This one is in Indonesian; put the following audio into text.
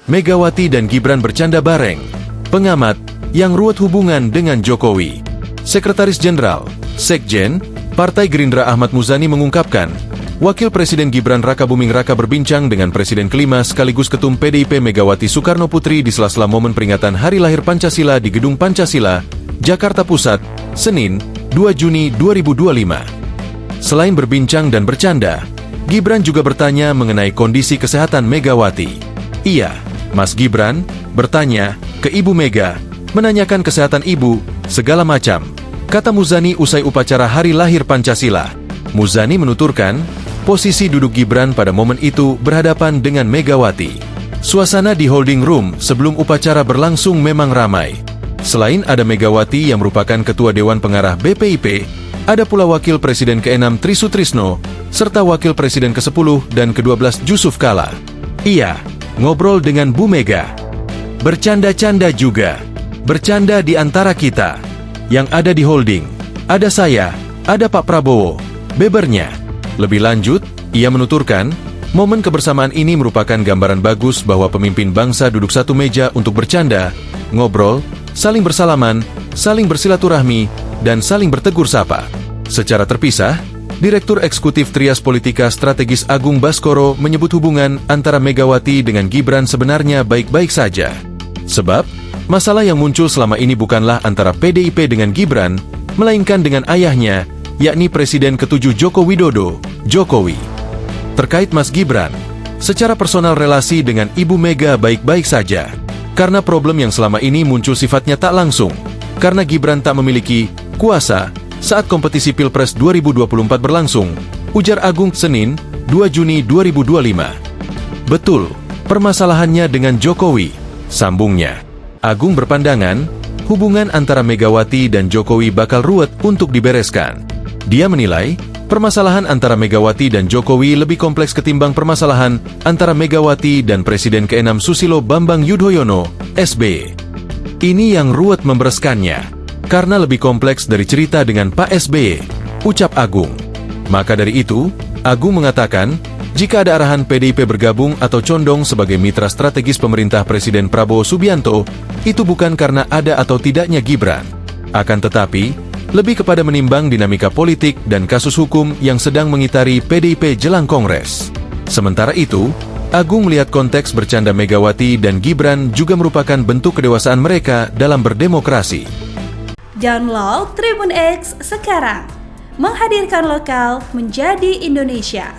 Megawati dan Gibran bercanda bareng. Pengamat yang ruwet hubungan dengan Jokowi. Sekretaris Jenderal, Sekjen, Partai Gerindra Ahmad Muzani mengungkapkan, Wakil Presiden Gibran Rakabuming Raka berbincang dengan Presiden kelima sekaligus Ketum PDIP Megawati Soekarno Putri di sela-sela momen peringatan Hari Lahir Pancasila di Gedung Pancasila, Jakarta Pusat, Senin, 2 Juni 2025. Selain berbincang dan bercanda, Gibran juga bertanya mengenai kondisi kesehatan Megawati. Iya, Mas Gibran, bertanya ke Ibu Mega, menanyakan kesehatan Ibu, segala macam, kata Muzani usai upacara Hari Lahir Pancasila. Muzani menuturkan, posisi duduk Gibran pada momen itu berhadapan dengan Megawati. Suasana di holding room sebelum upacara berlangsung memang ramai. Selain ada Megawati yang merupakan Ketua Dewan Pengarah BPIP, ada pula Wakil Presiden ke-6 Tri Sutrisno, serta Wakil Presiden ke-10 dan ke-12 Jusuf Kalla. Iya, ngobrol dengan Bu Mega. Bercanda-canda juga. Bercanda di antara kita. Yang ada di holding, ada saya, ada Pak Prabowo, bebernya. Lebih lanjut, ia menuturkan, momen kebersamaan ini merupakan gambaran bagus bahwa pemimpin bangsa duduk satu meja untuk bercanda, ngobrol, saling bersalaman, saling bersilaturahmi, dan saling bertegur sapa. Secara terpisah, Direktur Eksekutif Trias Politika Strategis Agung Baskoro menyebut hubungan antara Megawati dengan Gibran sebenarnya baik-baik saja. Sebab, masalah yang muncul selama ini bukanlah antara PDIP dengan Gibran, melainkan dengan ayahnya, yakni Presiden ke-7 Joko Widodo, Jokowi. Terkait Mas Gibran, secara personal relasi dengan Ibu Mega baik-baik saja. Karena problem yang selama ini muncul sifatnya tak langsung, karena Gibran tak memiliki kuasa saat kompetisi Pilpres 2024 berlangsung, ujar Agung Senin, 2 Juni 2025. Betul, permasalahannya dengan Jokowi, sambungnya. Agung berpandangan, hubungan antara Megawati dan Jokowi bakal ruwet untuk dibereskan. Dia menilai, permasalahan antara Megawati dan Jokowi lebih kompleks ketimbang permasalahan antara Megawati dan Presiden ke-6 Susilo Bambang Yudhoyono, SBY. Ini yang ruwet membereskannya, karena lebih kompleks dari cerita dengan Pak SBY, ucap Agung. Maka dari itu, Agung mengatakan, jika ada arahan PDIP bergabung atau condong sebagai mitra strategis pemerintah Presiden Prabowo Subianto, itu bukan karena ada atau tidaknya Gibran. Akan tetapi, lebih kepada menimbang dinamika politik dan kasus hukum yang sedang mengitari PDIP jelang Kongres. Sementara itu, Agung melihat konteks bercanda Megawati dan Gibran juga merupakan bentuk kedewasaan mereka dalam berdemokrasi. Download Tribun X sekarang, menghadirkan lokal menjadi Indonesia.